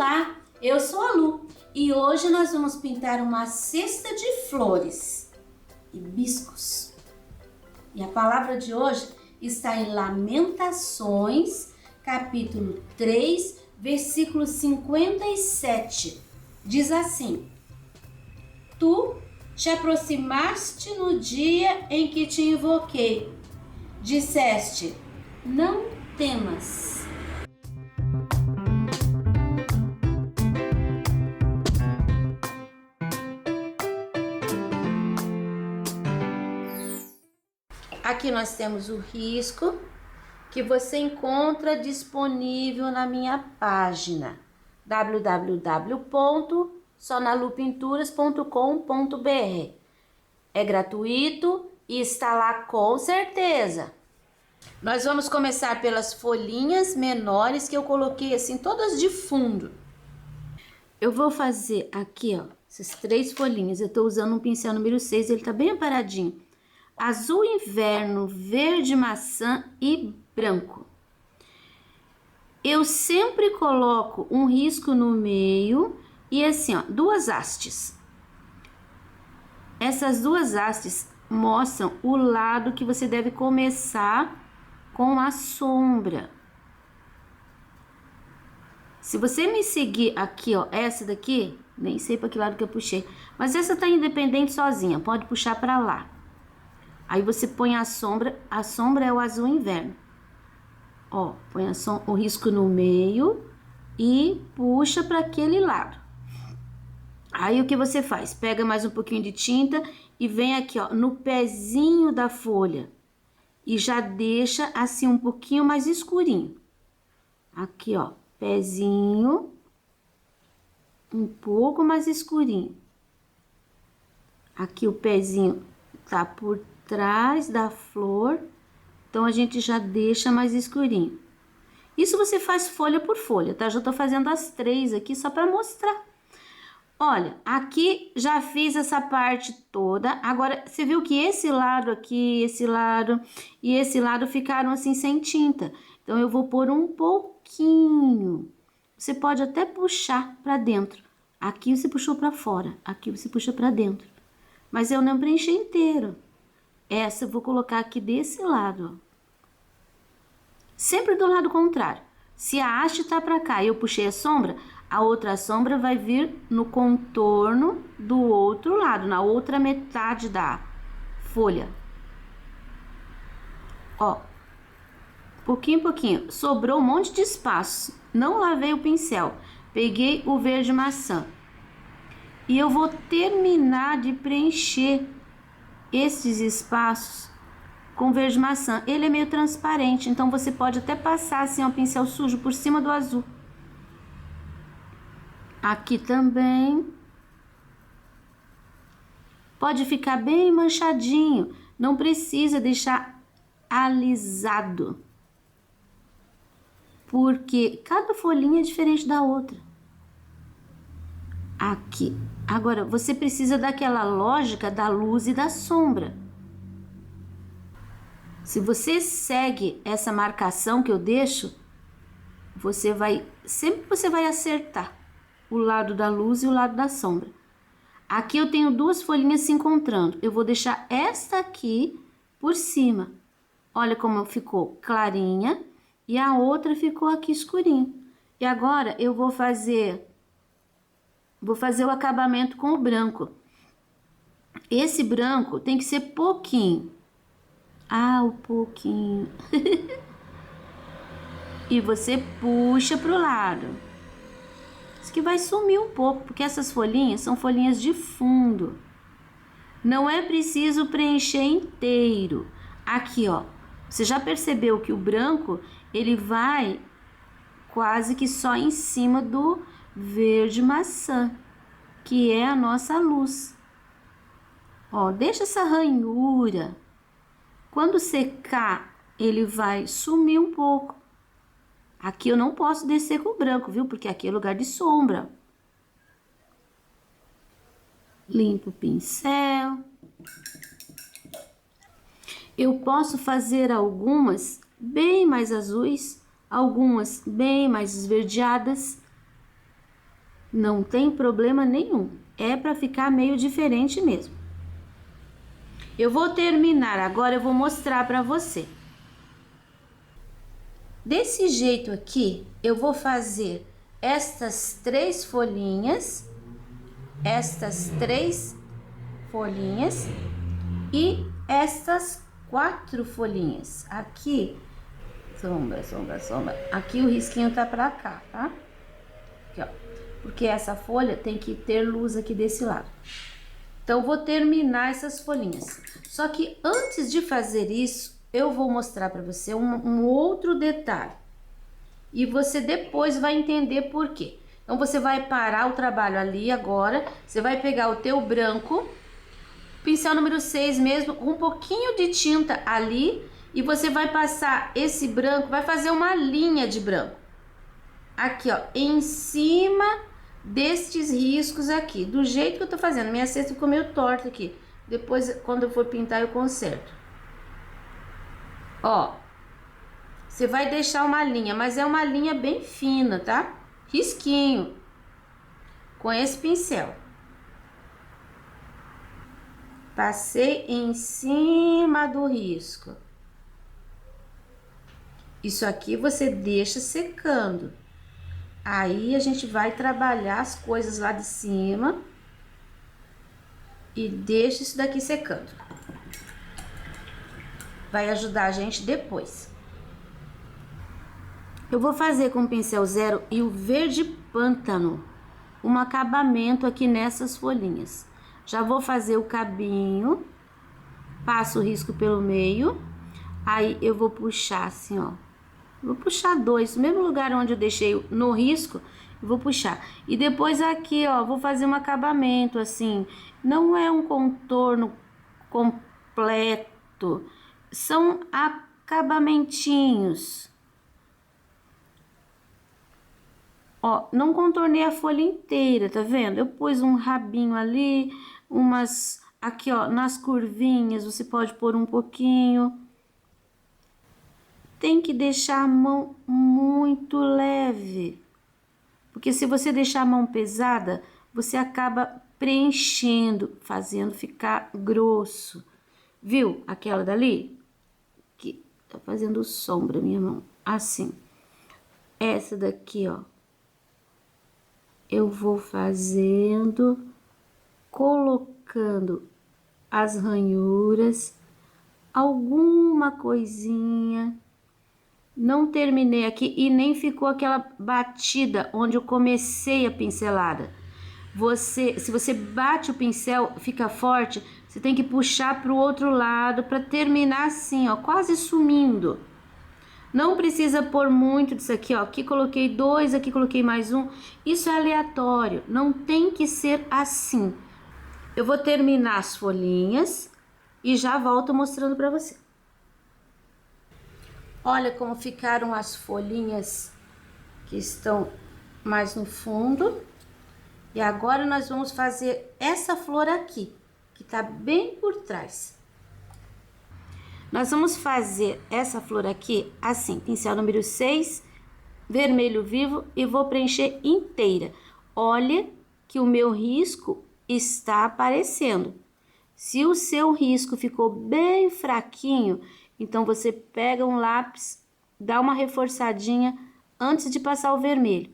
Olá, eu sou a Lu e hoje nós vamos pintar uma cesta de flores, hibiscos. E a palavra de hoje está em Lamentações, capítulo 3, versículo 57. Diz assim: Tu te aproximaste no dia em que te invoquei, disseste, não temas. Aqui nós temos o risco que você encontra disponível na minha página www.sonalupinturas.com.br. É gratuito e está lá com certeza. Nós vamos começar pelas folhinhas menores que eu coloquei assim, todas de fundo. Eu vou fazer aqui, ó, essas 3 folhinhas. Eu tô usando um pincel número 6, ele tá bem aparadinho. Azul inverno, verde maçã e branco. Eu sempre coloco um risco no meio e assim, ó, 2 hastes. Essas 2 hastes mostram o lado que você deve começar com a sombra. Se você me seguir aqui, ó, essa daqui, nem sei para que lado que eu puxei, mas essa tá independente sozinha, pode puxar para lá. Aí você põe a sombra é o azul inverno. Ó, põe o risco no meio e puxa para aquele lado. Aí o que você faz? Pega mais um pouquinho de tinta e vem aqui, ó, no pezinho da folha. E já deixa assim um pouquinho mais escurinho. Aqui, ó, pezinho, um pouco mais escurinho. Aqui o pezinho tá por trás da flor, então a gente já deixa mais escurinho. Isso você faz folha por folha, tá? Já tô fazendo as 3 aqui só para mostrar. Olha, aqui já fiz essa parte toda. Agora, você viu que esse lado aqui, esse lado e esse lado ficaram assim sem tinta. Então, eu vou pôr um pouquinho. Você pode até puxar para dentro. Aqui você puxou para fora, aqui você puxa para dentro. Mas eu não preenchi inteiro. Essa eu vou colocar aqui desse lado, ó. Sempre do lado contrário. Se a haste tá para cá e eu puxei a sombra, a outra sombra vai vir no contorno do outro lado, na outra metade da folha. Ó, pouquinho em pouquinho. Sobrou um monte de espaço. Não lavei o pincel. Peguei o verde maçã. E eu vou terminar de preencher esses espaços com verde maçã. Ele é meio transparente, então você pode até passar assim, ó, o pincel sujo por cima do azul. Aqui também. Pode ficar bem manchadinho, não precisa deixar alisado. Porque cada folhinha é diferente da outra. Aqui. Agora, você precisa daquela lógica da luz e da sombra. Se você segue essa marcação que eu deixo, sempre você vai acertar o lado da luz e o lado da sombra. Aqui eu tenho 2 folhinhas se encontrando. Eu vou deixar esta aqui por cima. Olha como ficou clarinha e a outra ficou aqui escurinho. E agora eu vou fazer o acabamento com o branco. Esse branco tem que ser pouquinho. Ah, um pouquinho. E você puxa pro lado. Isso que vai sumir um pouco, porque essas folhinhas são folhinhas de fundo. Não é preciso preencher inteiro. Aqui, ó. Você já percebeu que o branco, ele vai quase que só em cima do verde maçã, que é a nossa luz. Ó, deixa essa ranhura. Quando secar, ele vai sumir um pouco. Aqui eu não posso descer com o branco, viu? Porque aqui é lugar de sombra. Limpo o pincel. Eu posso fazer algumas bem mais azuis, algumas bem mais esverdeadas. Não tem problema nenhum. É para ficar meio diferente mesmo. Eu vou terminar agora, eu vou mostrar para você. Desse jeito aqui, eu vou fazer estas 3 folhinhas, e estas 4 folhinhas. Aqui, sombra, sombra, sombra. Aqui o risquinho tá pra cá, tá? Aqui, ó. Porque essa folha tem que ter luz aqui desse lado. Então, vou terminar essas folhinhas. Só que antes de fazer isso, eu vou mostrar pra você um outro detalhe. E você depois vai entender por quê. Então, você vai parar o trabalho ali agora. Você vai pegar o teu branco, pincel número 6 mesmo, um pouquinho de tinta ali. E você vai passar esse branco, vai fazer uma linha de branco. Aqui, ó, em cima destes riscos aqui. Do jeito que eu tô fazendo. Minha cesta ficou meio torta aqui. Depois, quando eu for pintar, eu conserto. Ó. Você vai deixar uma linha, mas é uma linha bem fina, tá? Risquinho. Com esse pincel. Passei em cima do risco. Isso aqui você deixa secando. Aí a gente vai trabalhar as coisas lá de cima. E deixa isso daqui secando. Vai ajudar a gente depois. Eu vou fazer com o pincel 0 e o verde pântano um acabamento aqui nessas folhinhas. Já vou fazer o cabinho, passo o risco pelo meio, aí eu vou puxar assim, ó. Vou puxar 2, no mesmo lugar onde eu deixei no risco, eu vou puxar. E depois aqui, ó, vou fazer um acabamento assim, não é um contorno completo, são acabamentinhos. Ó, não contornei a folha inteira, tá vendo? Eu pus um rabinho ali, umas... Aqui, ó, nas curvinhas, você pode pôr um pouquinho. Tem que deixar a mão muito leve. Porque se você deixar a mão pesada, você acaba preenchendo, fazendo ficar grosso. Viu aquela dali? Que tá fazendo sombra, minha mão. Assim. Essa daqui, ó. Eu vou fazendo, colocando as ranhuras, alguma coisinha. Não terminei aqui e nem ficou aquela batida onde eu comecei a pincelada. Se você bate o pincel, fica forte, você tem que puxar para o outro lado para terminar assim, ó, quase sumindo. Não precisa pôr muito disso aqui, ó. Aqui coloquei 2, aqui coloquei mais um. Isso é aleatório, não tem que ser assim. Eu vou terminar as folhinhas e já volto mostrando pra você. Olha como ficaram as folhinhas que estão mais no fundo. E agora nós vamos fazer essa flor aqui, que tá bem por trás. Nós vamos fazer essa flor aqui assim, pincel número 6, vermelho vivo e vou preencher inteira. Olha que o meu risco está aparecendo. Se o seu risco ficou bem fraquinho, então você pega um lápis, dá uma reforçadinha antes de passar o vermelho.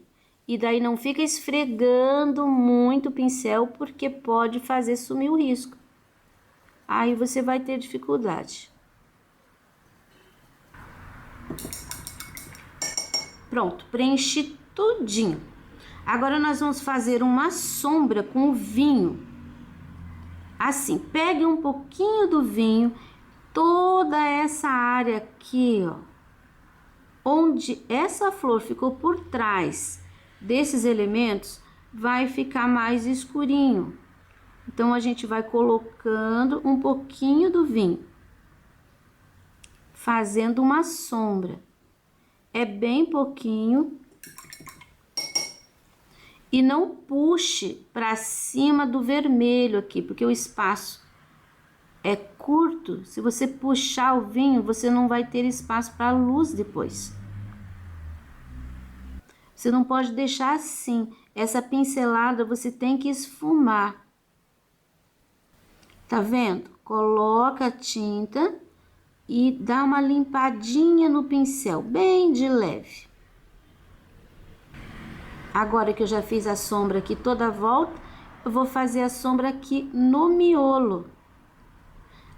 E daí não fica esfregando muito o pincel, porque pode fazer sumir o risco. Aí você vai ter dificuldade. Pronto, preenchi tudinho. Agora nós vamos fazer uma sombra com o vinho. Assim, pegue um pouquinho do vinho, toda essa área aqui, ó, onde essa flor ficou por trás desses elementos, vai ficar mais escurinho. Então, a gente vai colocando um pouquinho do vinho, fazendo uma sombra. É bem pouquinho. E não puxe para cima do vermelho aqui, porque o espaço é curto. Se você puxar o vinho, você não vai ter espaço para a luz depois. Você não pode deixar assim. essa pincelada você tem que esfumar. Tá vendo? Coloca a tinta e dá uma limpadinha no pincel, bem de leve. Agora que eu já fiz a sombra aqui toda a volta, eu vou fazer a sombra aqui no miolo.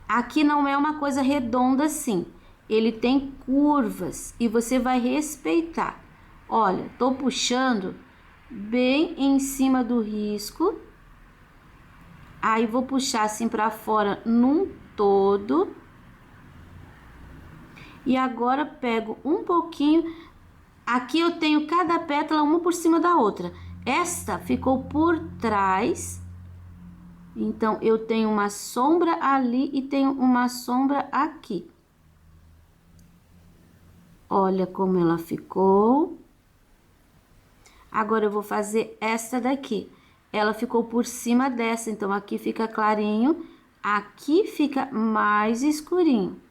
Aqui não é uma coisa redonda assim, ele tem curvas e você vai respeitar. Olha, tô puxando bem em cima do risco. Aí vou puxar assim pra fora num todo. E agora pego um pouquinho. Aqui eu tenho cada pétala uma por cima da outra. Esta ficou por trás. Então eu tenho uma sombra ali e tenho uma sombra aqui. Olha como ela ficou. Agora eu vou fazer esta daqui. Ela ficou por cima dessa, então aqui fica clarinho, aqui fica mais escurinho.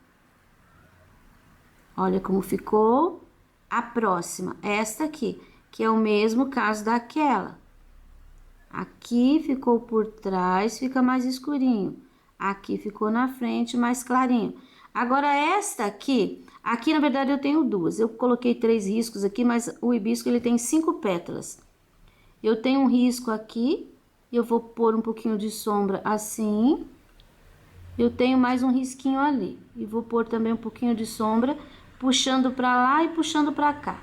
Olha como ficou. A próxima, esta aqui, que é o mesmo caso daquela. Aqui ficou por trás, fica mais escurinho. Aqui ficou na frente, mais clarinho. Agora esta aqui na verdade eu tenho duas. Eu coloquei 3 riscos aqui, mas o hibisco ele tem 5 pétalas. Eu tenho um risco aqui, eu vou pôr um pouquinho de sombra assim. Eu tenho mais um risquinho ali. E vou pôr também um pouquinho de sombra, puxando pra lá e puxando pra cá.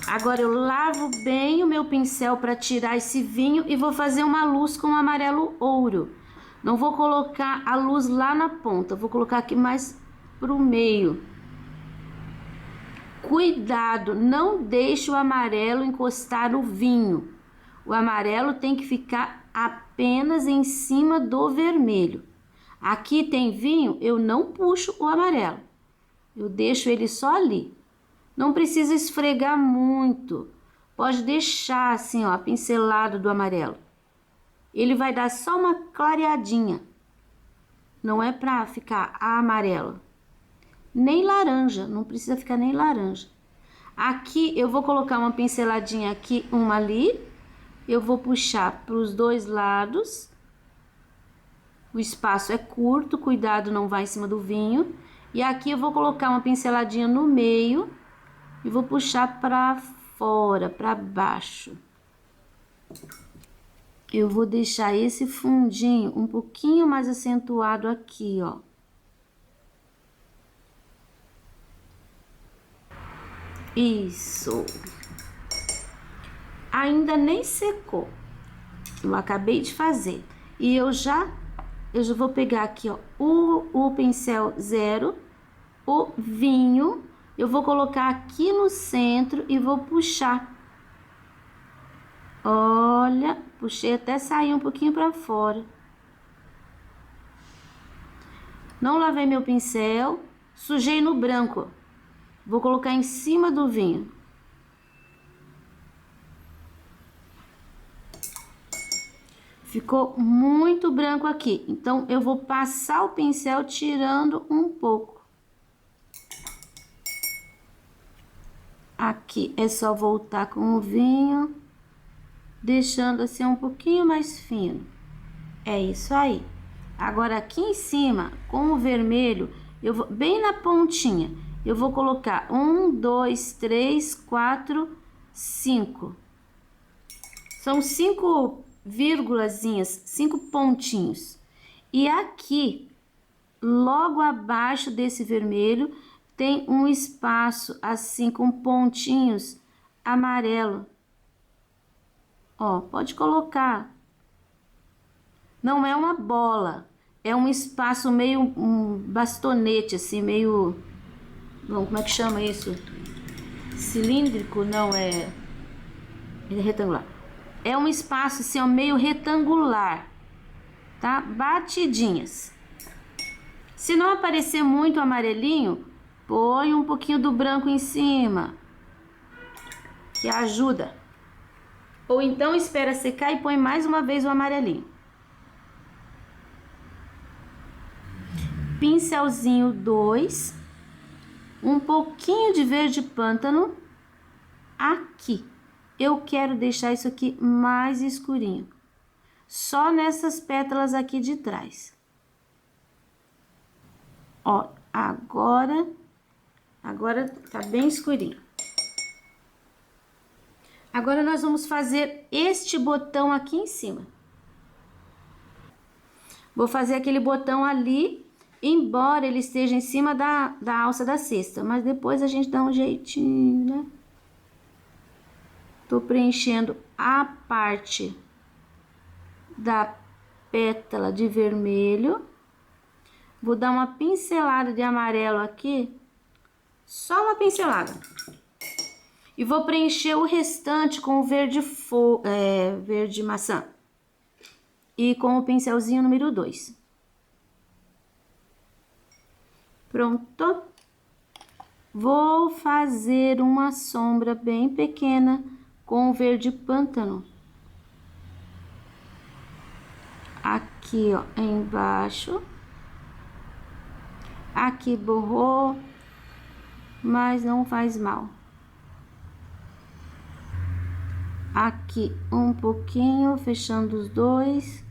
Agora eu lavo bem o meu pincel para tirar esse vinho e vou fazer uma luz com amarelo ouro. Não vou colocar a luz lá na ponta, vou colocar aqui mais pro meio. Cuidado, não deixe o amarelo encostar no vinho. O amarelo tem que ficar apenas em cima do vermelho. Aqui tem vinho, eu não puxo o amarelo. Eu deixo ele só ali. Não precisa esfregar muito. Pode deixar assim, ó, a pincelada do amarelo. Ele vai dar só uma clareadinha. Não é pra ficar amarelo. Nem laranja, não precisa ficar nem laranja. Aqui eu vou colocar uma pinceladinha aqui, uma ali. Eu vou puxar para os dois lados. O espaço é curto, cuidado, não vai em cima do vinho. E aqui eu vou colocar uma pinceladinha no meio e vou puxar para fora, para baixo. Eu vou deixar esse fundinho um pouquinho mais acentuado aqui, ó. Isso. Ainda nem secou. Eu acabei de fazer. E eu já vou pegar aqui, ó, o pincel zero, o vinho. Eu vou colocar aqui no centro e vou puxar. Olha, puxei até sair um pouquinho para fora. Não lavei meu pincel, sujei no branco. Vou colocar em cima do vinho. Ficou muito branco aqui, então eu vou passar o pincel tirando um pouco. Aqui é só voltar com o vinho, deixando assim um pouquinho mais fino. É isso aí. Agora aqui em cima, com o vermelho, eu vou bem na pontinha. Eu vou colocar 1, 2, 3, 4, 5. São 5 vírgulazinhas, 5 pontinhos. E aqui, logo abaixo desse vermelho, tem um espaço assim com pontinhos amarelo. Ó, pode colocar. Não é uma bola, é um espaço meio um bastonete assim, meio, não, como é que chama isso? Cilíndrico? Não, é retangular. É um espaço assim, ó, meio retangular, tá? Batidinhas. Se não aparecer muito amarelinho, põe um pouquinho do branco em cima, que ajuda. Ou então espera secar e põe mais uma vez o amarelinho. Pincelzinho 2, um pouquinho de verde pântano. aqui. Eu quero deixar isso aqui mais escurinho. Só nessas pétalas aqui de trás. Ó, agora tá bem escurinho. Agora nós vamos fazer este botão aqui em cima. Vou fazer aquele botão ali, embora ele esteja em cima da alça da cesta, mas depois a gente dá um jeitinho, né? Tô preenchendo a parte da pétala de vermelho. Vou dar uma pincelada de amarelo aqui, só uma pincelada. E vou preencher o restante com o verde maçã. E com o pincelzinho número 2. Pronto. Vou fazer uma sombra bem pequena com o verde pântano. Aqui, ó, embaixo. Aqui borrou, mas não faz mal. Aqui um pouquinho, fechando os dois.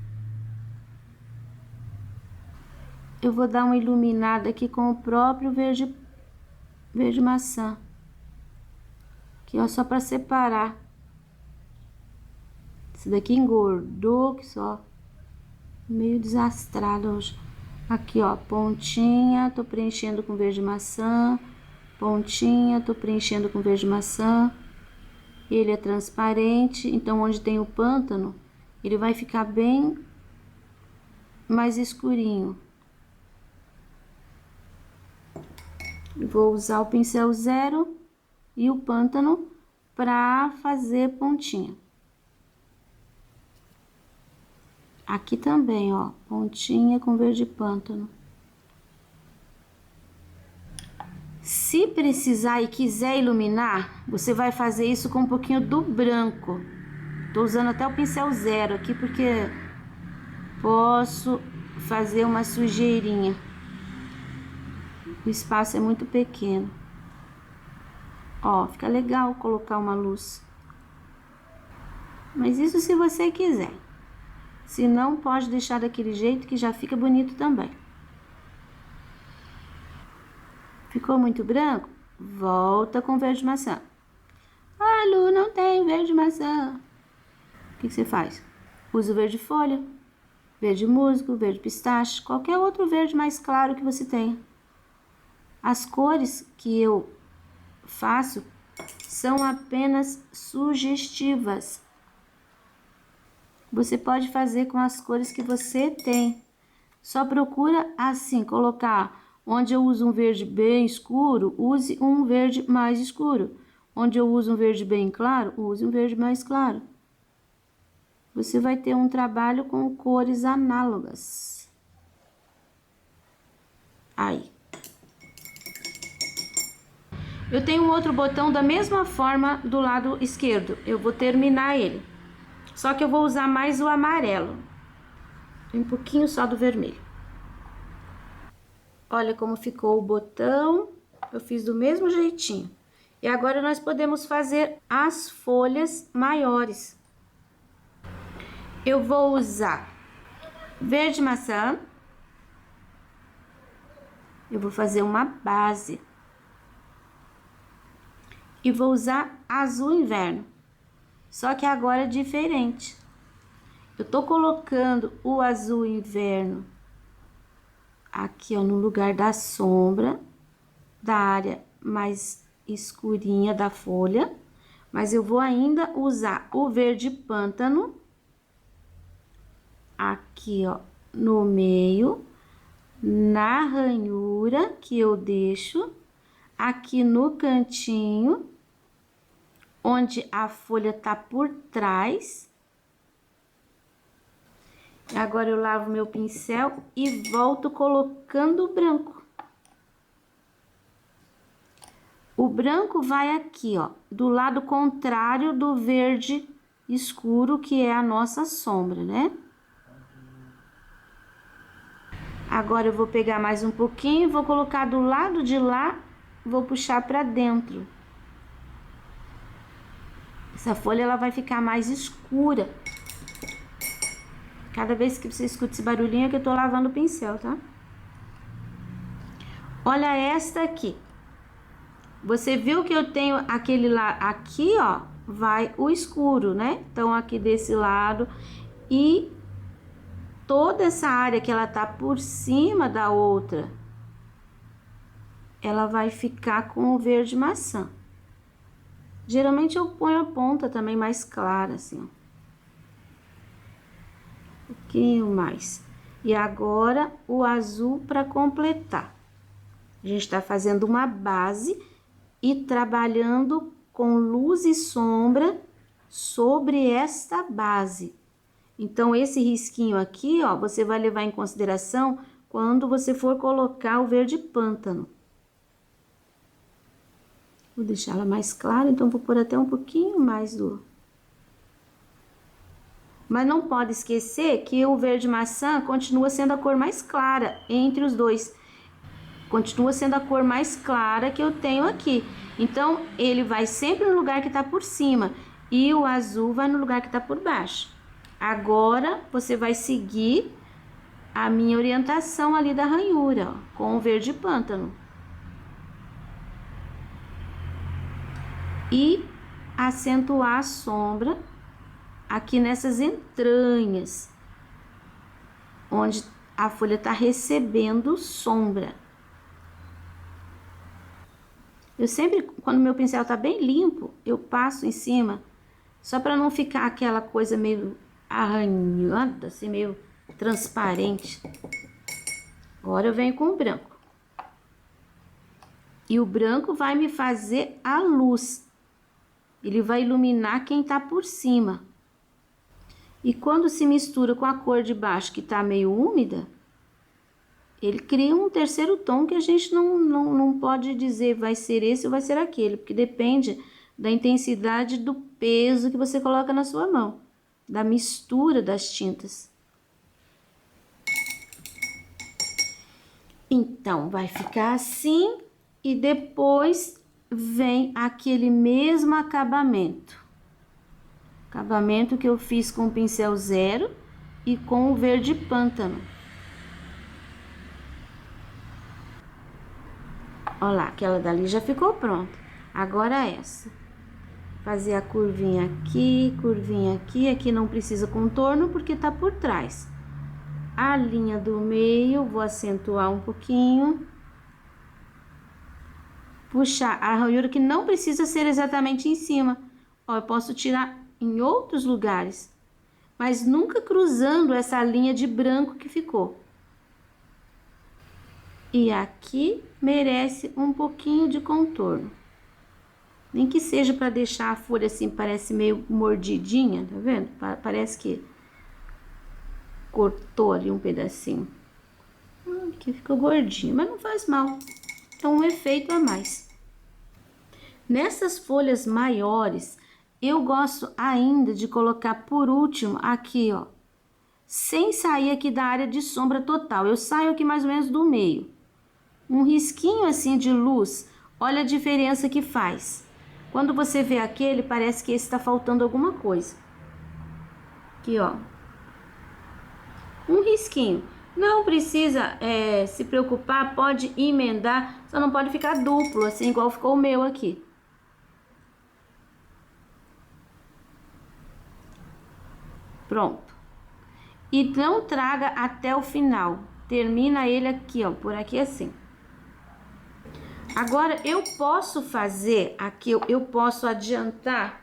Eu vou dar uma iluminada aqui com o próprio verde maçã. Aqui, ó, só para separar. Esse daqui engordou, que só meio desastrado hoje. Aqui, ó, pontinha, tô preenchendo com verde maçã. Pontinha, tô preenchendo com verde maçã. Ele é transparente, então onde tem o pântano, ele vai ficar bem mais escurinho. Vou usar o pincel 0 e o pântano para fazer pontinha. Aqui também, ó, pontinha com verde pântano. Se precisar e quiser iluminar, você vai fazer isso com um pouquinho do branco. Tô usando até o pincel 0 aqui porque posso fazer uma sujeirinha. O espaço é muito pequeno. Ó, fica legal colocar uma luz. Mas isso se você quiser. Se não, pode deixar daquele jeito que já fica bonito também. Ficou muito branco? Volta com verde maçã. Ah, Lu, não tem verde maçã. O que você faz? Usa o verde folha, verde musgo, verde pistache, qualquer outro verde mais claro que você tenha. As cores que eu faço são apenas sugestivas. Você pode fazer com as cores que você tem. Só procura assim, colocar onde eu uso um verde bem escuro, use um verde mais escuro. Onde eu uso um verde bem claro, use um verde mais claro. Você vai ter um trabalho com cores análogas. Aí. Eu tenho um outro botão da mesma forma do lado esquerdo. Eu vou terminar ele. Só que eu vou usar mais o amarelo. Um pouquinho só do vermelho. Olha como ficou o botão. Eu fiz do mesmo jeitinho. E agora nós podemos fazer as folhas maiores. Eu vou usar verde maçã. Eu vou fazer uma base. E vou usar azul inverno. Só que agora é diferente. Eu tô colocando o azul inverno aqui, ó, no lugar da sombra, da área mais escurinha da folha. Mas eu vou ainda usar o verde pântano aqui, ó, no meio, na ranhura que eu deixo, aqui no cantinho, onde a folha tá por trás. Agora eu lavo meu pincel e volto colocando o branco. O branco vai aqui, ó, do lado contrário do verde escuro, que é a nossa sombra, né? Agora eu vou pegar mais um pouquinho, vou colocar do lado de lá, vou puxar pra dentro. Essa folha ela vai ficar mais escura. Cada vez que você escuta esse barulhinho é que eu tô lavando o pincel, tá? Olha esta aqui. Você viu que eu tenho aquele lá, aqui, ó, vai o escuro, né? Então, aqui desse lado. E toda essa área que ela tá por cima da outra, ela vai ficar com o verde maçã. Geralmente eu ponho a ponta também mais clara, assim, ó. Um pouquinho mais. E agora, o azul para completar. A gente tá fazendo uma base e trabalhando com luz e sombra sobre esta base. Então, esse risquinho aqui, ó, você vai levar em consideração quando você for colocar o verde pântano. Vou deixar ela mais clara, então vou pôr até um pouquinho mais do... Mas não pode esquecer que o verde maçã continua sendo a cor mais clara entre os dois. Continua sendo a cor mais clara que eu tenho aqui. Então, ele vai sempre no lugar que tá por cima e o azul vai no lugar que tá por baixo. Agora, você vai seguir a minha orientação ali da ranhura, ó, com o verde pântano. E acentuar a sombra aqui nessas entranhas, onde a folha tá recebendo sombra. Eu sempre, quando meu pincel tá bem limpo, eu passo em cima, só para não ficar aquela coisa meio arranhada, assim, meio transparente. Agora eu venho com o branco. E o branco vai me fazer a luz. Ele vai iluminar quem tá por cima. E quando se mistura com a cor de baixo, que tá meio úmida, ele cria um terceiro tom que a gente não pode dizer vai ser esse ou vai ser aquele, porque depende da intensidade do peso que você coloca na sua mão, da mistura das tintas. Então, vai ficar assim e depois vem aquele mesmo acabamento. Acabamento que eu fiz com o pincel 0 e com o verde pântano. Olha lá, aquela dali já ficou pronta. Agora essa. Fazer a curvinha aqui. Aqui não precisa contorno porque tá por trás. A linha do meio, vou acentuar um pouquinho. Puxar a ranhura que não precisa ser exatamente em cima. Ó, eu posso tirar em outros lugares, mas nunca cruzando essa linha de branco que ficou. E aqui merece um pouquinho de contorno. Nem que seja para deixar a folha assim, parece meio mordidinha, tá vendo? Parece que cortou ali um pedacinho. Aqui ficou gordinho, mas não faz mal. É um efeito a mais. Nessas folhas maiores, eu gosto ainda de colocar por último aqui, ó. Sem sair aqui da área de sombra total. Eu saio aqui mais ou menos do meio. Um risquinho assim de luz, olha a diferença que faz. Quando você vê aquele, parece que esse tá faltando alguma coisa. Aqui, ó. Um risquinho. Não precisa se preocupar, pode emendar, só não pode ficar duplo, assim, igual ficou o meu aqui. Pronto. E não traga até o final. Termina ele aqui, ó, por aqui assim. Agora, eu posso fazer aqui, eu posso adiantar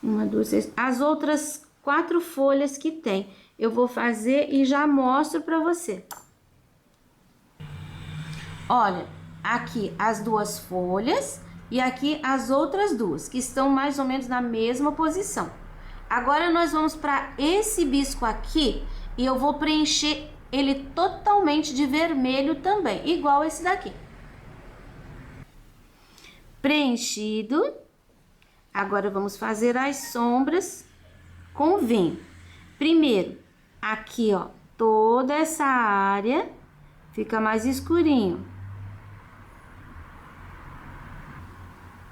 uma, duas, três, as outras 4 folhas que tem. Eu vou fazer e já mostro pra você. Olha, aqui as 2 folhas e aqui as outras 2, que estão mais ou menos na mesma posição. Agora, nós vamos para esse bisco aqui e eu vou preencher ele totalmente de vermelho também, igual esse daqui. Preenchido. Agora, vamos fazer as sombras com vinho. Primeiro, aqui, ó, toda essa área fica mais escurinho.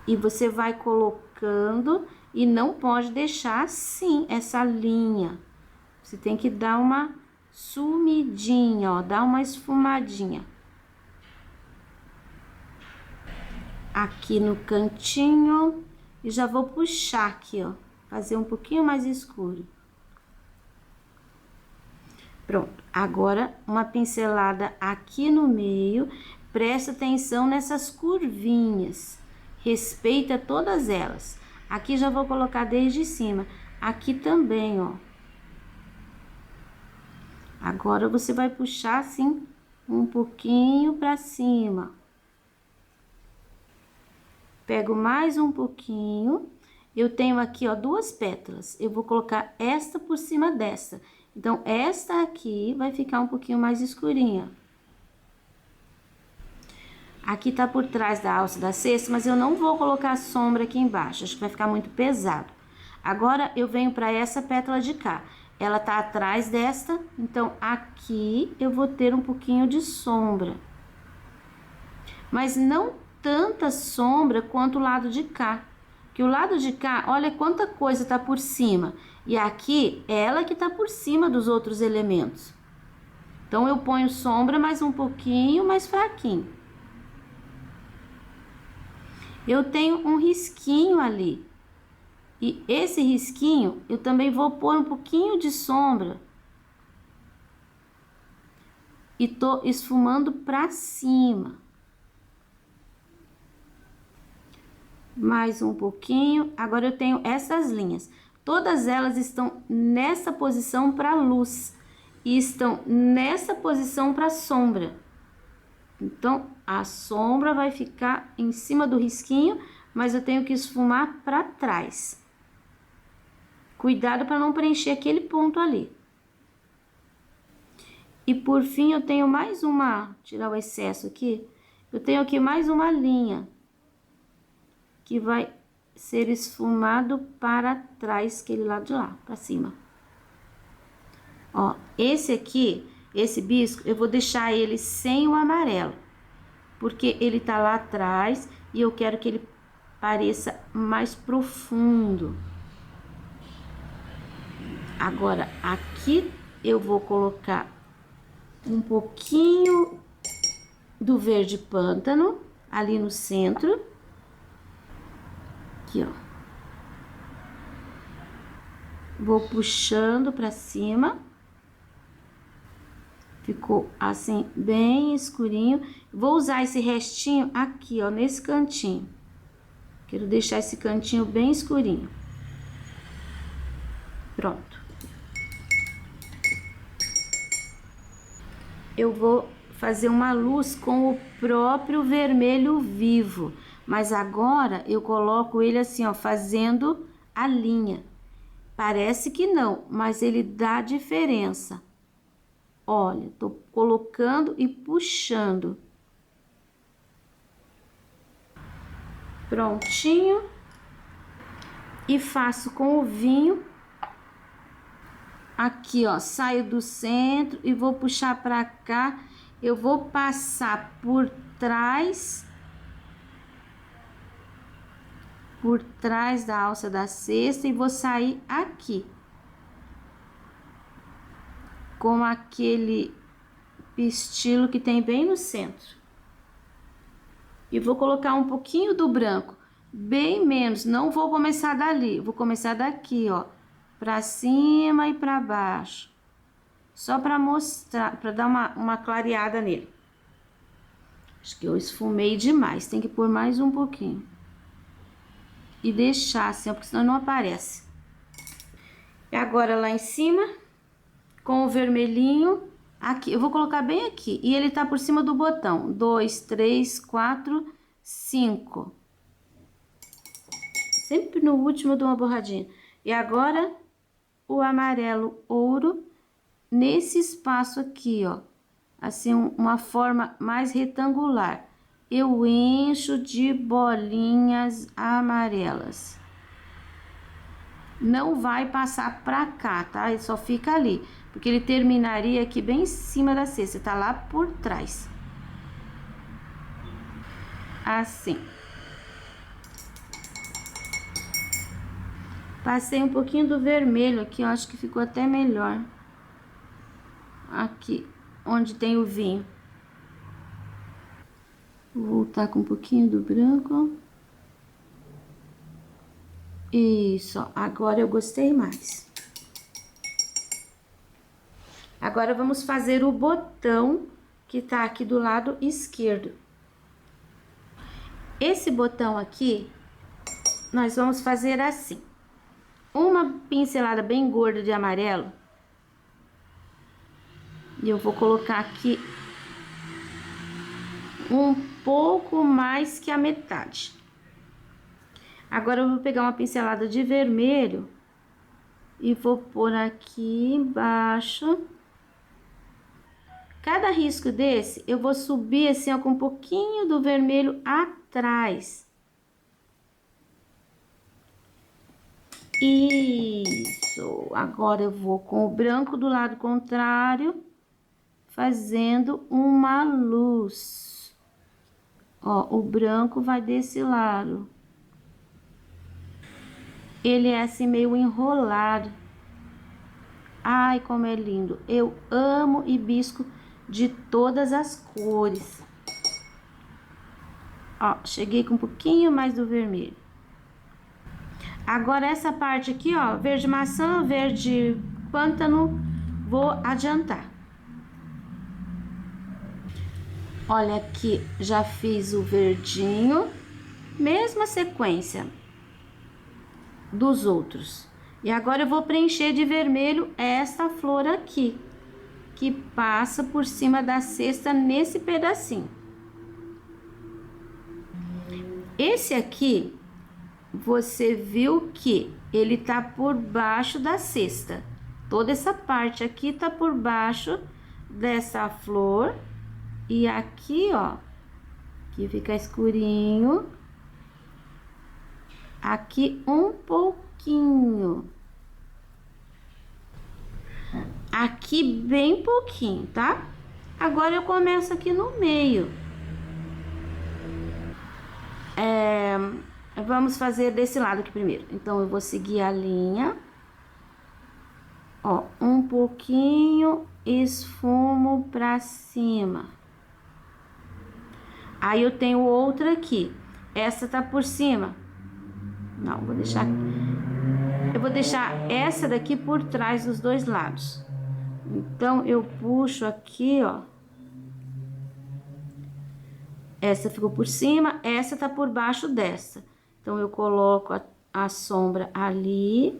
E você vai colocando E não pode deixar assim, essa linha. Você tem que dar uma sumidinha, ó, dar uma esfumadinha. Aqui no cantinho, e já vou puxar aqui, ó, fazer um pouquinho mais escuro. Pronto, agora uma pincelada aqui no meio, presta atenção nessas curvinhas, respeita todas elas. Aqui já vou colocar desde cima, aqui também, ó. Agora você vai puxar assim, um pouquinho pra cima. Pego mais um pouquinho, eu tenho aqui, ó, 2 pétalas, eu vou colocar esta por cima desta. Então, esta aqui vai ficar um pouquinho mais escurinha. Aqui tá por trás da alça da cesta, mas eu não vou colocar sombra aqui embaixo, acho que vai ficar muito pesado. Agora, eu venho para essa pétala de cá. Ela tá atrás desta, então aqui eu vou ter um pouquinho de sombra. Mas não tanta sombra quanto o lado de cá. Que o lado de cá, olha quanta coisa tá por cima. E aqui, ela que tá por cima dos outros elementos. Então, eu ponho sombra mais um pouquinho mais fraquinho. Eu tenho um risquinho ali. E esse risquinho, eu também vou pôr um pouquinho de sombra. E tô esfumando pra cima. Mais um pouquinho. Agora eu tenho essas linhas. Todas elas estão nessa posição para luz e estão nessa posição para sombra. Então, a sombra vai ficar em cima do risquinho, mas eu tenho que esfumar para trás. Cuidado para não preencher aquele ponto ali. E por fim, eu tenho mais uma, tirar o excesso aqui, eu tenho aqui mais uma linha que vai ser esfumado para trás, aquele lado de lá, para cima. Ó, esse aqui, esse bisco, eu vou deixar ele sem o amarelo, porque ele tá lá atrás e eu quero que ele pareça mais profundo. Agora, aqui eu vou colocar um pouquinho do verde pântano ali no centro. Aqui, ó. Vou puxando pra cima. Ficou assim, bem escurinho. Vou usar esse restinho aqui, ó, nesse cantinho. Quero deixar esse cantinho bem escurinho. Pronto. Eu vou fazer uma luz com o próprio vermelho vivo. Mas agora eu coloco ele assim, ó, fazendo a linha. Parece que não, mas ele dá diferença. Olha, tô colocando e puxando. Prontinho. E faço com o vinho. Aqui, ó, saio do centro e vou puxar pra cá. Eu vou passar por trás da alça da cesta e vou sair aqui com aquele pistilo que tem bem no centro. E vou colocar um pouquinho do branco, bem menos, não vou começar dali, vou começar daqui, ó, pra cima e pra baixo, só pra mostrar, pra dar uma clareada nele. Acho que eu esfumei demais, tem que pôr mais um pouquinho. E deixar assim, ó, porque senão não aparece. E agora lá em cima, com o vermelhinho, aqui, eu vou colocar bem aqui. E ele tá por cima do botão. 2, 3, 4, 5. Sempre no último eu dou uma borradinha. E agora, o amarelo ouro nesse espaço aqui, ó. Assim, uma forma mais retangular. Eu encho de bolinhas amarelas. Não vai passar pra cá, tá? Ele só fica ali, porque ele terminaria aqui bem em cima da cesta, tá lá por trás. Assim. Passei um pouquinho do vermelho aqui, eu acho que ficou até melhor. Aqui, onde tem o vinho. Vou voltar com um pouquinho do branco. Isso, ó, agora eu gostei mais. Agora vamos fazer o botão que tá aqui do lado esquerdo. Esse botão aqui, nós vamos fazer assim. Uma pincelada bem gorda de amarelo. E eu vou colocar aqui um pouco mais que a metade. Agora eu vou pegar uma pincelada de vermelho e vou pôr aqui embaixo. Cada risco desse, eu vou subir assim, ó, com um pouquinho do vermelho atrás. Isso. Agora eu vou com o branco do lado contrário, fazendo uma luz. Ó, o branco vai desse lado. Ele é assim meio enrolado. Ai, como é lindo. Eu amo hibisco de todas as cores. Ó, cheguei com um pouquinho mais do vermelho. Agora essa parte aqui, ó, verde maçã, verde pântano, vou adiantar. Olha aqui, já fiz o verdinho, mesma sequência dos outros. E agora eu vou preencher de vermelho esta flor aqui, que passa por cima da cesta nesse pedacinho. Esse aqui, você viu que ele tá por baixo da cesta. Toda essa parte aqui tá por baixo dessa flor. E aqui, ó, que fica escurinho. Aqui um pouquinho. Aqui bem pouquinho, tá? Agora eu começo aqui no meio. Vamos fazer desse lado aqui primeiro. Então, eu vou seguir a linha. Ó, um pouquinho, esfumo pra cima. Aí, eu tenho outra aqui. Essa tá por cima. Não, vou deixar... Eu vou deixar essa daqui por trás dos dois lados. Então, eu puxo aqui, ó. Essa ficou por cima, essa tá por baixo dessa. Então, eu coloco a sombra ali.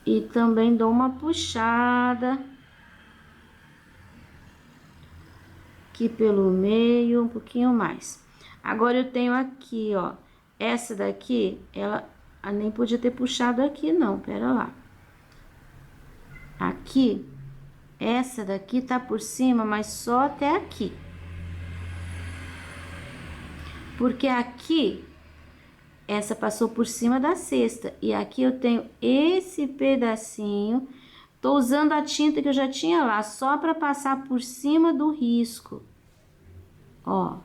E também dou uma puxada. Aqui pelo meio, um pouquinho mais. Agora, eu tenho aqui, ó. Essa daqui, ela nem podia ter puxado aqui, não. Pera lá. Aqui, essa daqui tá por cima, mas só até aqui. Porque aqui, essa passou por cima da cesta. E aqui eu tenho esse pedacinho. Tô usando a tinta que eu já tinha lá, só pra passar por cima do risco. Ó.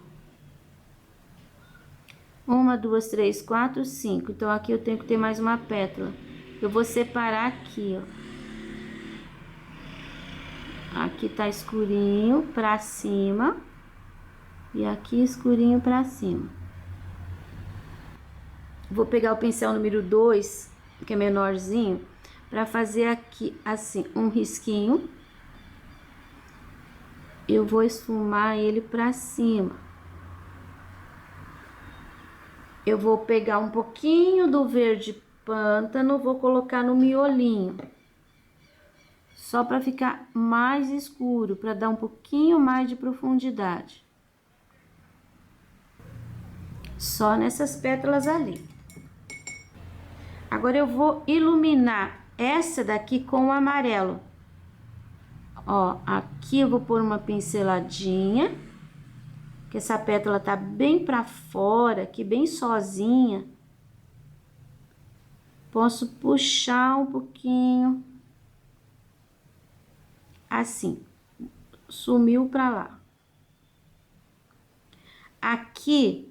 1, 2, 3, 4, 5. Então, aqui eu tenho que ter mais uma pétala. Eu vou separar aqui, ó. Aqui tá escurinho pra cima. E aqui escurinho pra cima. Vou pegar o pincel número 2, que é menorzinho, pra fazer aqui, assim, um risquinho. Eu vou esfumar ele pra cima. Eu vou pegar um pouquinho do verde pântano, vou colocar no miolinho. Só pra ficar mais escuro, pra dar um pouquinho mais de profundidade. Só nessas pétalas ali. Agora eu vou iluminar essa daqui com o amarelo. Ó, aqui eu vou pôr uma pinceladinha. Que essa pétala tá bem pra fora, aqui bem sozinha. Posso puxar um pouquinho. Assim. Sumiu pra lá. Aqui,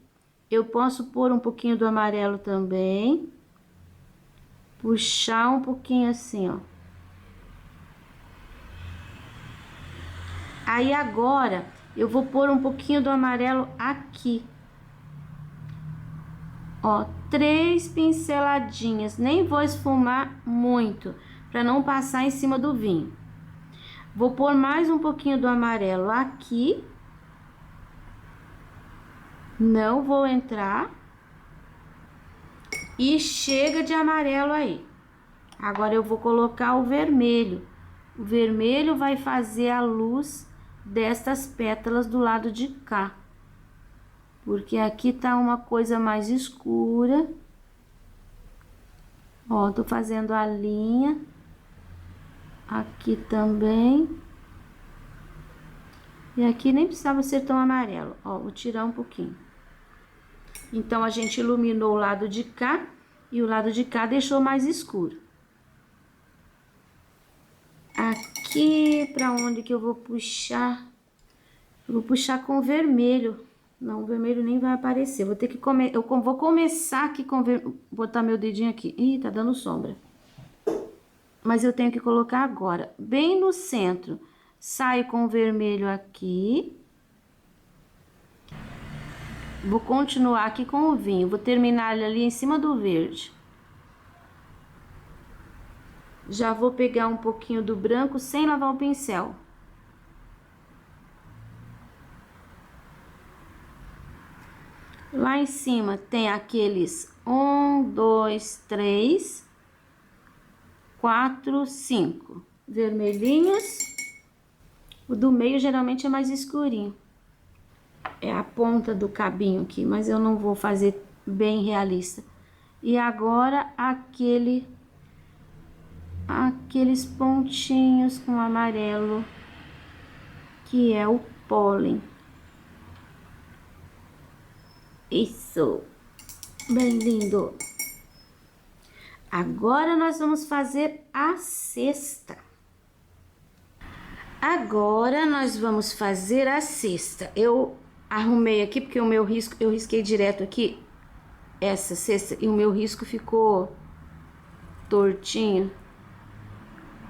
eu posso pôr um pouquinho do amarelo também. puxar um pouquinho assim, ó. Aí agora eu vou pôr um pouquinho do amarelo aqui. Ó, 3 pinceladinhas, nem vou esfumar muito, para não passar em cima do vinho. Vou pôr mais um pouquinho do amarelo aqui. Não vou entrar. E chega de amarelo aí. Agora eu vou colocar o vermelho. O vermelho vai fazer a luz destas pétalas do lado de cá. Porque aqui tá uma coisa mais escura. Ó, tô fazendo a linha. Aqui também. E aqui nem precisava ser tão amarelo. Ó, vou tirar um pouquinho. Então, a gente iluminou o lado de cá e o lado de cá deixou mais escuro. Aqui, pra onde que eu vou puxar? Eu vou puxar com vermelho. Não, o vermelho nem vai aparecer. Vou ter que vou começar aqui com botar meu dedinho aqui. Ih, tá dando sombra. Mas eu tenho que colocar agora, bem no centro. Saio com o vermelho aqui. Vou continuar aqui com o vinho. Vou terminar ele ali em cima do verde. Já vou pegar um pouquinho do branco sem lavar o pincel. Lá em cima tem aqueles 1, 2, 3, 4, 5 vermelhinhos. O do meio geralmente é mais escurinho. É a ponta do cabinho aqui, mas eu não vou fazer bem realista. E agora aqueles pontinhos com amarelo, que é o pólen. Isso, bem lindo. Agora nós vamos fazer a cesta. Agora nós vamos fazer a cesta. Eu arrumei aqui porque o meu risco, eu risquei direto aqui essa cesta e o meu risco ficou tortinho.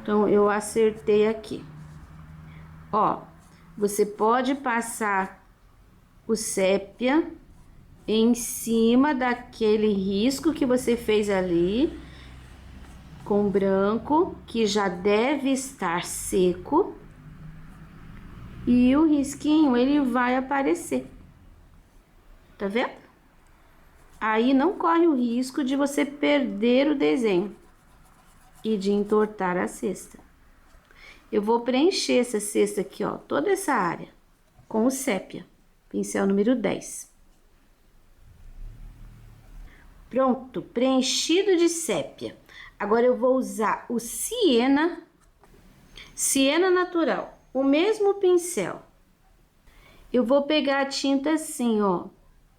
Então eu acertei aqui. Ó, você pode passar o sépia em cima daquele risco que você fez ali com branco, que já deve estar seco. E o risquinho, ele vai aparecer. Tá vendo? Aí não corre o risco de você perder o desenho e de entortar a cesta. Eu vou preencher essa cesta aqui, ó, toda essa área com o sépia, pincel número 10. Pronto, preenchido de sépia. Agora eu vou usar o siena natural, o mesmo pincel. Eu vou pegar a tinta assim, ó,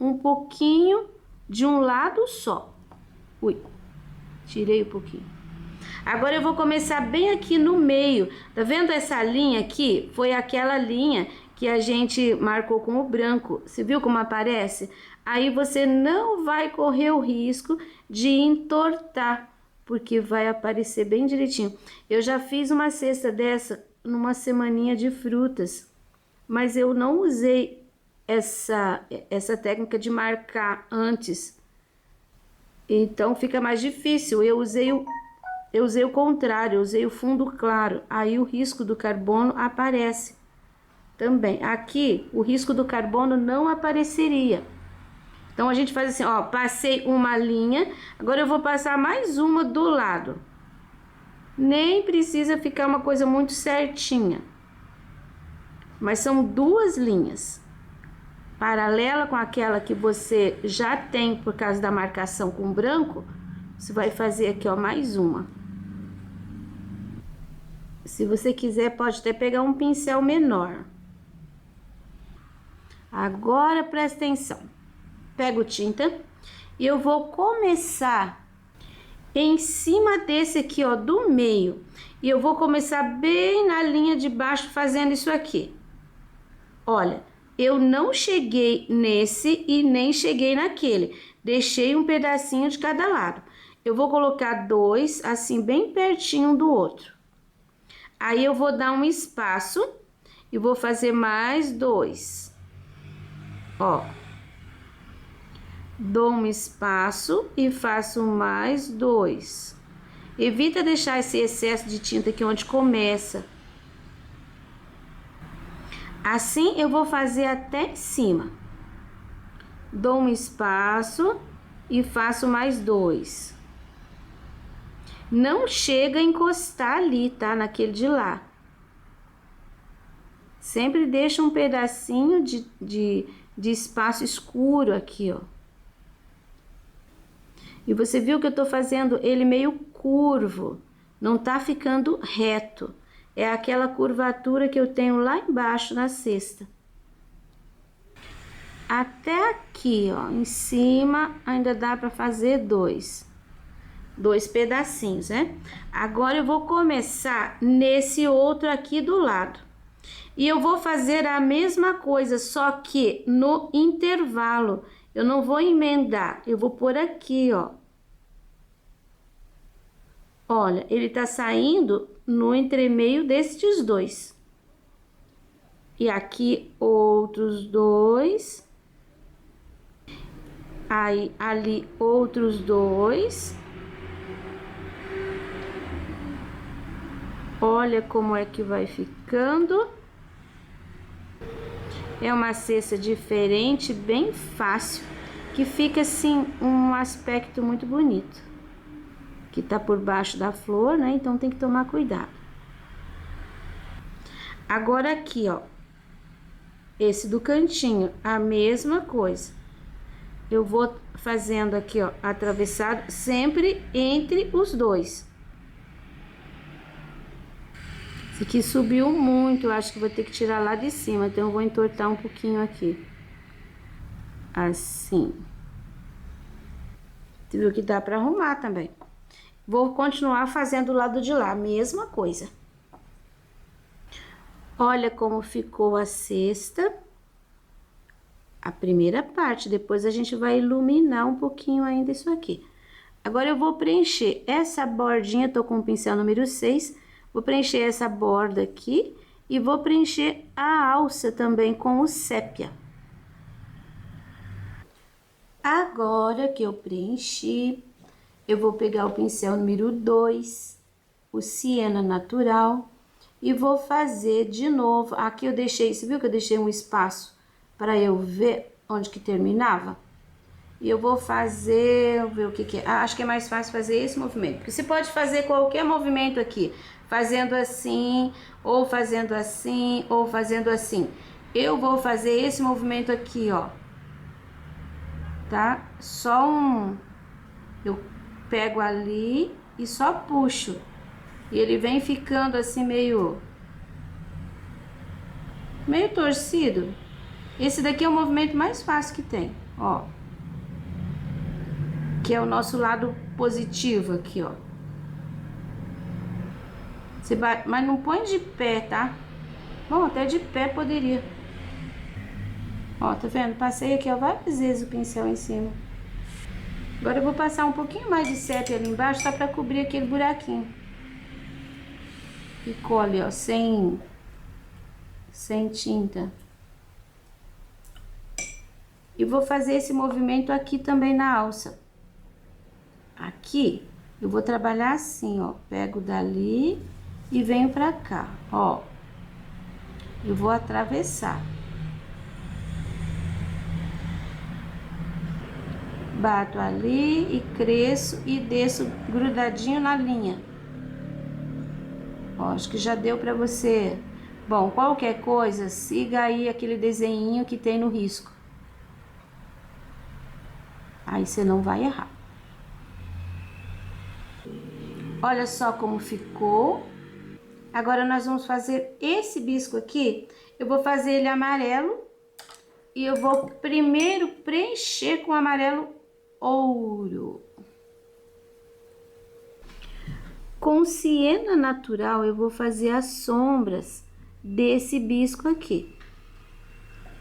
um pouquinho de um lado só. Ui, tirei um pouquinho. Agora eu vou começar bem aqui no meio. Tá vendo essa linha aqui? Foi aquela linha que a gente marcou com o branco. Você viu como aparece? Aí você não vai correr o risco de entortar, porque vai aparecer bem direitinho. Eu já fiz uma cesta dessa numa semaninha de frutas, mas eu não usei essa técnica de marcar antes. Então fica mais difícil. Eu usei o contrário, eu usei o fundo claro. Aí o risco do carbono aparece também. Aqui o risco do carbono não apareceria. Então a gente faz assim, ó, passei uma linha, agora eu vou passar mais uma do lado. Nem precisa ficar uma coisa muito certinha. Mas são duas linhas. Paralela com aquela que você já tem por causa da marcação com branco, você vai fazer aqui, ó, mais uma. Se você quiser, pode até pegar um pincel menor. Agora presta atenção. Pego tinta e eu vou começar em cima desse aqui, ó, do meio. E eu vou começar bem na linha de baixo fazendo isso aqui. Olha, eu não cheguei nesse e nem cheguei naquele. Deixei um pedacinho de cada lado. eu vou colocar dois, assim, bem pertinho um do outro. Aí, eu vou dar um espaço e vou fazer mais dois. Ó. Dou um espaço e faço mais dois. Evita deixar esse excesso de tinta aqui onde começa. Assim, eu vou fazer até em cima. Dou um espaço e faço mais dois. Não chega a encostar ali, tá? Naquele de lá. Sempre deixa um pedacinho de espaço escuro aqui, ó. E você viu que eu tô fazendo ele meio curvo. Não tá ficando reto. É aquela curvatura que eu tenho lá embaixo na cesta. Até aqui, ó, em cima, ainda dá pra fazer dois pedacinhos, né? Agora eu vou começar nesse outro aqui do lado. E eu vou fazer a mesma coisa, só que no intervalo. Eu não vou emendar, eu vou pôr aqui, ó. Olha, ele tá saindo no entremeio destes dois. E aqui outros dois. Aí, ali outros dois. Olha como é que vai ficando. É uma cesta diferente, bem fácil, que fica assim um aspecto muito bonito. Que tá por baixo da flor, né? Então tem que tomar cuidado. Agora aqui, ó. Esse do cantinho, a mesma coisa. Eu vou fazendo aqui, ó, atravessado, sempre entre os dois. Esse aqui subiu muito, eu acho que vou ter que tirar lá de cima, então eu vou entortar um pouquinho aqui. Assim. Você viu que dá pra arrumar também. Vou continuar fazendo o lado de lá, a mesma coisa. Olha como ficou a cesta. A primeira parte, depois a gente vai iluminar um pouquinho ainda isso aqui. Agora eu vou preencher essa bordinha, tô com o pincel número 6, vou preencher essa borda aqui e vou preencher a alça também com o sépia. Agora que eu preenchi, eu vou pegar o pincel número 2, o siena natural, e vou fazer de novo. Aqui eu deixei, você viu que eu deixei um espaço para eu ver onde que terminava? E eu vou fazer, ver o que que é. Acho que é mais fácil fazer esse movimento, porque você pode fazer qualquer movimento aqui, fazendo assim, ou fazendo assim, ou fazendo assim. Eu vou fazer esse movimento aqui, ó. Tá? Só um... Eu pego ali e só puxo. E ele vem ficando assim meio torcido. Esse daqui é o movimento mais fácil que tem, ó. Que é o nosso lado positivo aqui, ó. Você vai, mas não põe de pé, tá? Bom, até de pé poderia. Ó, tá vendo? Passei aqui, ó, várias vezes o pincel em cima. Agora eu vou passar um pouquinho mais de sépia ali embaixo, só pra cobrir aquele buraquinho. Ficou ali, ó, sem tinta. E vou fazer esse movimento aqui também na alça. Aqui, eu vou trabalhar assim, ó. Pego dali e venho pra cá, ó. Eu vou atravessar. Bato ali e cresço e desço grudadinho na linha. Ó, acho que já deu pra você. Bom, qualquer coisa, siga aí aquele desenhinho que tem no risco. Aí você não vai errar. Olha só como ficou. Agora nós vamos fazer esse bisco aqui. Eu vou fazer ele amarelo. E eu vou primeiro preencher com amarelo ouro. Com siena natural, eu vou fazer as sombras desse bisco aqui.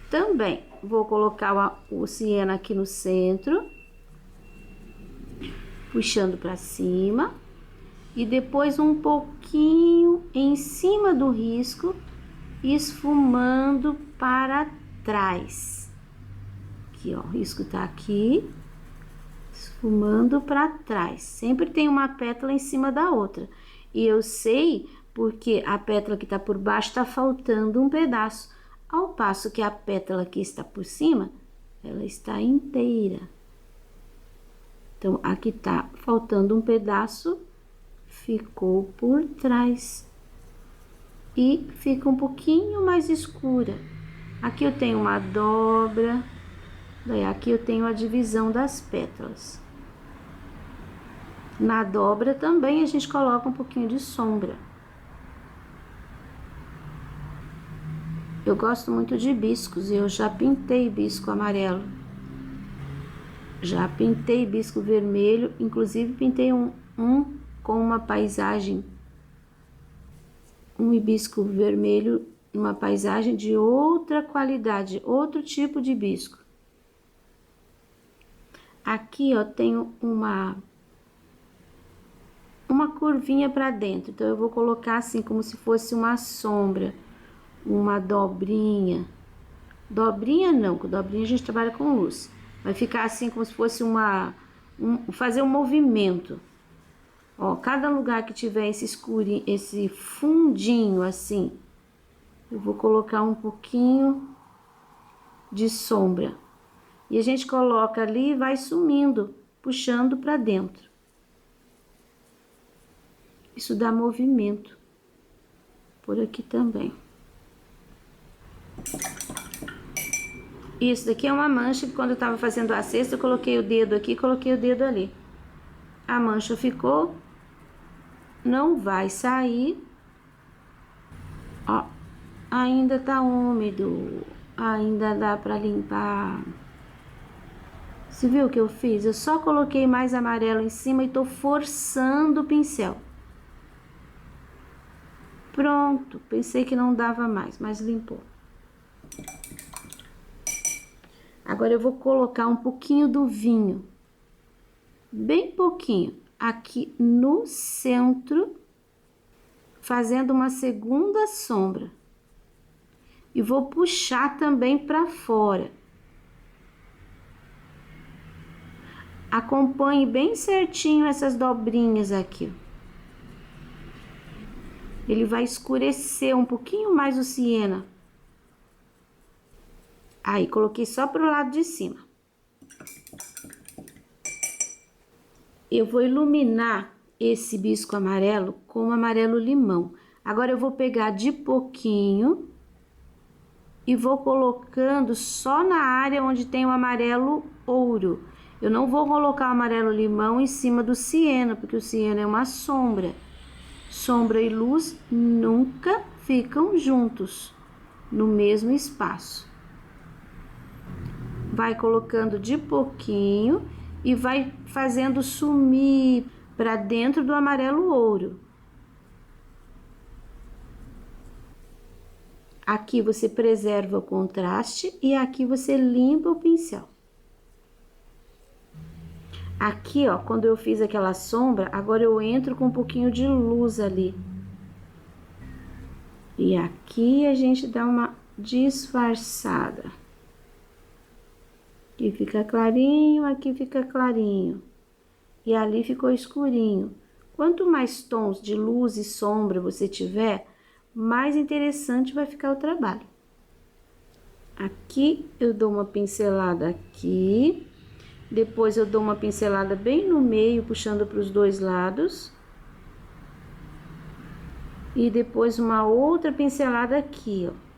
Também vou colocar o siena aqui no centro. puxando para cima e depois um pouquinho em cima do risco, esfumando para trás. Aqui, ó, o risco tá aqui, esfumando para trás. Sempre tem uma pétala em cima da outra. E eu sei porque a pétala que tá por baixo tá faltando um pedaço, ao passo que a pétala que está por cima, ela está inteira. Então, aqui tá faltando um pedaço, ficou por trás. E fica um pouquinho mais escura. Aqui eu tenho uma dobra, daí aqui eu tenho a divisão das pétalas. Na dobra também a gente coloca um pouquinho de sombra. Eu gosto muito de hibiscos e eu já pintei hibisco amarelo. Já pintei hibisco vermelho, inclusive pintei um com uma paisagem, um hibisco vermelho, uma paisagem de outra qualidade, outro tipo de hibisco. Aqui, ó, tenho uma curvinha para dentro, então eu vou colocar assim como se fosse uma sombra, uma dobrinha. Dobrinha não, com dobrinha a gente trabalha com luz. Vai ficar assim como se fosse fazer um movimento. Ó, cada lugar que tiver esse escurinho, esse fundinho assim, eu vou colocar um pouquinho de sombra. E a gente coloca ali e vai sumindo, puxando para dentro. Isso dá movimento. Por aqui também. Isso daqui é uma mancha que quando eu tava fazendo a cesta, eu coloquei o dedo aqui, coloquei o dedo ali. A mancha ficou, não vai sair. Ó, ainda tá úmido, ainda dá pra limpar. Você viu o que eu fiz? Eu só coloquei mais amarelo em cima e tô forçando o pincel. Pronto, pensei que não dava mais, mas limpou. Agora eu vou colocar um pouquinho do vinho, bem pouquinho, aqui no centro, fazendo uma segunda sombra. E vou puxar também para fora. Acompanhe bem certinho essas dobrinhas aqui. Ele vai escurecer um pouquinho mais o siena. Aí, coloquei só pro lado de cima. Eu vou iluminar esse hibisco amarelo com amarelo limão. Agora, eu vou pegar de pouquinho e vou colocando só na área onde tem o amarelo ouro. Eu não vou colocar o amarelo limão em cima do siena, porque o siena é uma sombra. Sombra e luz nunca ficam juntos no mesmo espaço. Vai colocando de pouquinho e vai fazendo sumir para dentro do amarelo ouro. Aqui você preserva o contraste e aqui você limpa o pincel. Aqui, ó, quando eu fiz aquela sombra, agora eu entro com um pouquinho de luz ali. E aqui a gente dá uma disfarçada. Aqui fica clarinho, aqui fica clarinho. E ali ficou escurinho. Quanto mais tons de luz e sombra você tiver, mais interessante vai ficar o trabalho. Aqui eu dou uma pincelada aqui. Depois eu dou uma pincelada bem no meio, puxando para os dois lados. E depois uma outra pincelada aqui, ó.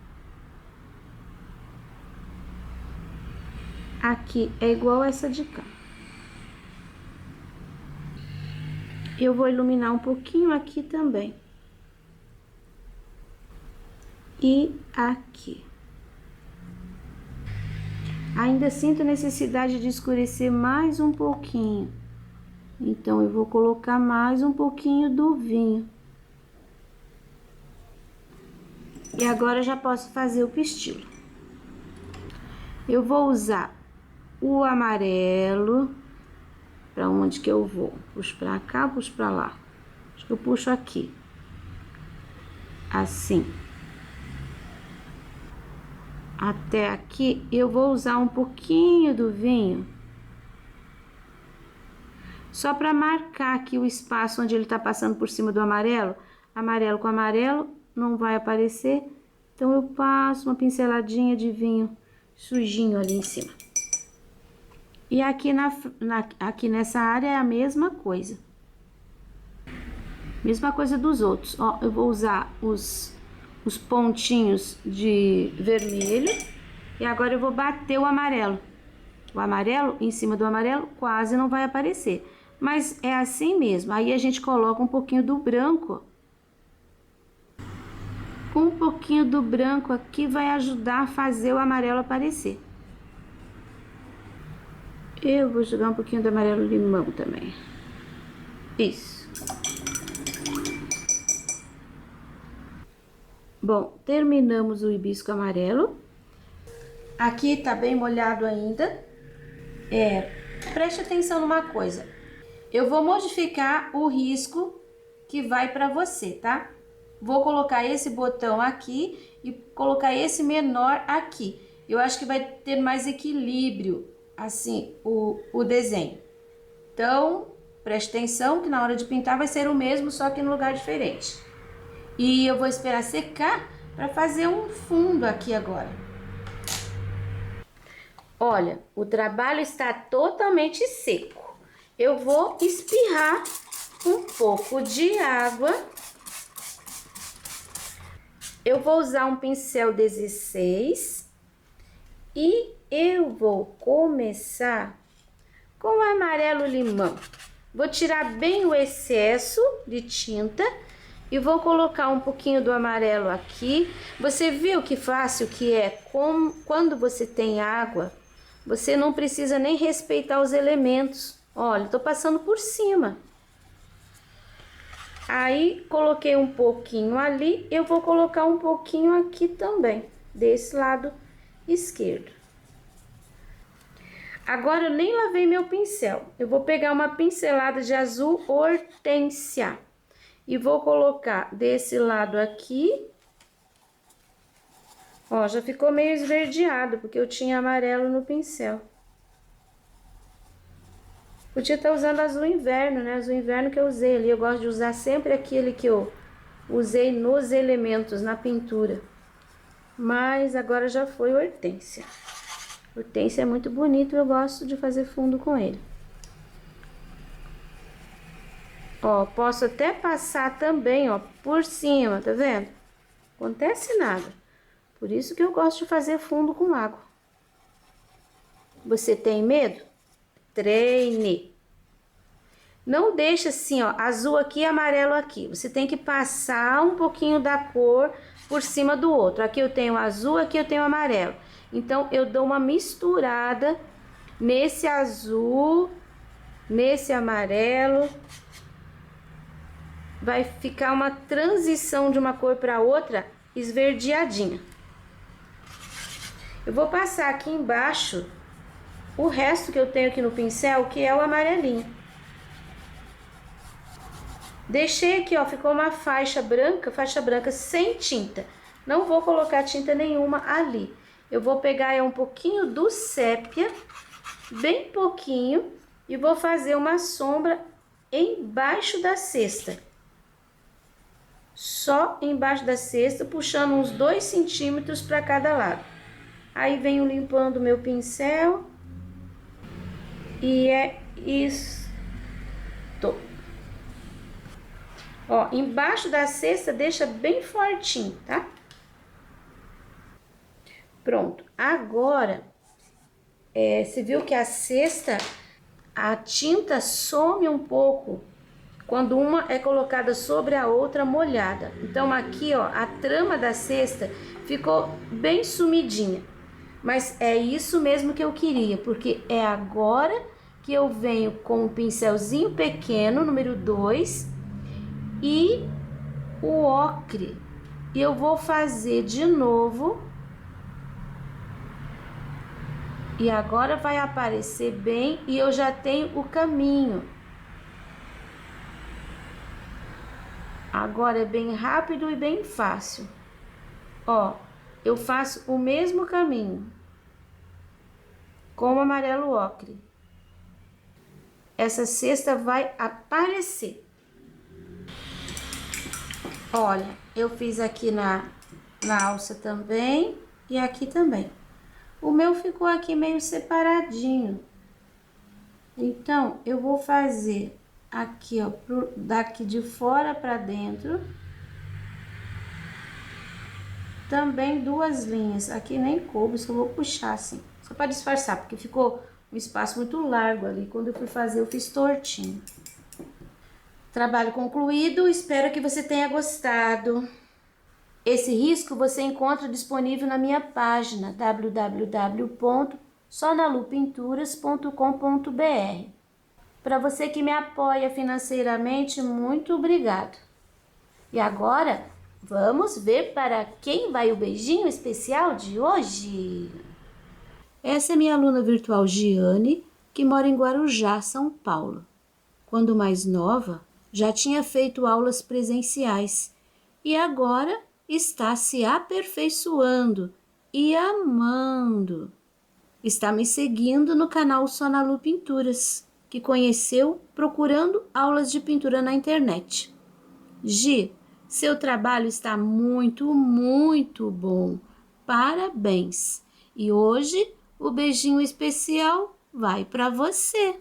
Aqui é igual essa de cá. Eu vou iluminar um pouquinho aqui também. E aqui. Ainda sinto necessidade de escurecer mais um pouquinho. Então, eu vou colocar mais um pouquinho do vinho. E agora eu já posso fazer o pistilo. Eu vou usar o amarelo, Para onde que eu vou? Puxo para cá, puxo para lá. Acho que eu puxo aqui. Assim. Até aqui, eu vou usar um pouquinho do vinho. Só para marcar aqui o espaço onde ele tá passando por cima do amarelo. Amarelo com amarelo, não vai aparecer. Então, eu passo uma pinceladinha de vinho sujinho ali em cima. E aqui, aqui nessa área é a mesma coisa. Mesma coisa dos outros. Ó, eu vou usar os pontinhos de vermelho. E agora eu vou bater o amarelo. O amarelo, em cima do amarelo, quase não vai aparecer. Mas é assim mesmo. Aí a gente coloca um pouquinho do branco. Um pouquinho do branco aqui vai ajudar a fazer o amarelo aparecer. Eu vou jogar um pouquinho do amarelo limão também. Isso. Bom, terminamos o hibisco amarelo. Aqui tá bem molhado ainda. Preste atenção numa coisa. Eu vou modificar o risco que vai para você, tá? Vou colocar esse botão aqui e colocar esse menor aqui. Eu acho que vai ter mais equilíbrio, assim, o desenho. Então, preste atenção que na hora de pintar vai ser o mesmo, só que no lugar diferente. E eu vou esperar secar para fazer um fundo aqui agora. Olha, o trabalho está totalmente seco. Eu vou espirrar um pouco de água. Eu vou usar um pincel 16 e eu vou começar com o amarelo limão. Vou tirar bem o excesso de tinta e vou colocar um pouquinho do amarelo aqui. Você viu que fácil que é? Quando você tem água, você não precisa nem respeitar os elementos. Olha, tô passando por cima. Aí, coloquei um pouquinho ali, eu vou colocar um pouquinho aqui também, desse lado esquerdo. Agora, eu nem lavei meu pincel. Eu vou pegar uma pincelada de azul hortênsia e vou colocar desse lado aqui. Ó, já ficou meio esverdeado, porque eu tinha amarelo no pincel. Podia estar usando azul inverno, né? Azul inverno que eu usei ali. Eu gosto de usar sempre aquele que eu usei nos elementos, na pintura. Mas agora já foi hortênsia. Hortênsia é muito bonito, eu gosto de fazer fundo com ele. Ó, posso até passar também, ó, por cima, tá vendo? Não acontece nada. Por isso que eu gosto de fazer fundo com água. Você tem medo? Treine. Não deixa assim, ó, azul aqui e amarelo aqui. Você tem que passar um pouquinho da cor por cima do outro. Aqui eu tenho azul, aqui eu tenho amarelo. Então, eu dou uma misturada nesse azul, nesse amarelo. Vai ficar uma transição de uma cor para outra esverdeadinha. Eu vou passar aqui embaixo o resto que eu tenho aqui no pincel, que é o amarelinho. Deixei aqui, ó, ficou uma faixa branca sem tinta. Não vou colocar tinta nenhuma ali. Eu vou pegar um pouquinho do sépia, bem pouquinho, e vou fazer uma sombra embaixo da cesta. Só embaixo da cesta, puxando uns 2 centímetros para cada lado. Aí venho limpando o meu pincel. E é isto. Ó, embaixo da cesta deixa bem fortinho, tá? Pronto. Agora, você viu que a cesta, a tinta some um pouco quando uma é colocada sobre a outra molhada. Então, aqui, ó, a trama da cesta ficou bem sumidinha. Mas é isso mesmo que eu queria, porque é agora que eu venho com o pincelzinho pequeno, número 2, e o ocre. E eu vou fazer de novo E agora vai aparecer bem e eu já tenho o caminho. Agora é bem rápido e bem fácil. Ó, eu faço o mesmo caminho com o amarelo ocre. Essa cesta vai aparecer. Olha, eu fiz aqui na alça também e aqui também. O meu ficou aqui meio separadinho. Então, eu vou fazer aqui, ó, daqui de fora para dentro. Também 2 linhas. Aqui nem coube, só vou puxar assim. Só para disfarçar, porque ficou um espaço muito largo ali. Quando eu fui fazer, eu fiz tortinho. Trabalho concluído, espero que você tenha gostado. Esse risco você encontra disponível na minha página www.sonalupinturas.com.br. Para você que me apoia financeiramente, muito obrigado. E agora, vamos ver para quem vai o beijinho especial de hoje. Essa é minha aluna virtual Giane, que mora em Guarujá, São Paulo. Quando mais nova, já tinha feito aulas presenciais e agora está se aperfeiçoando e amando. Está me seguindo no canal Sonalu Pinturas, que conheceu procurando aulas de pintura na internet. Gi, seu trabalho está muito, muito bom. Parabéns! E hoje o beijinho especial vai para você.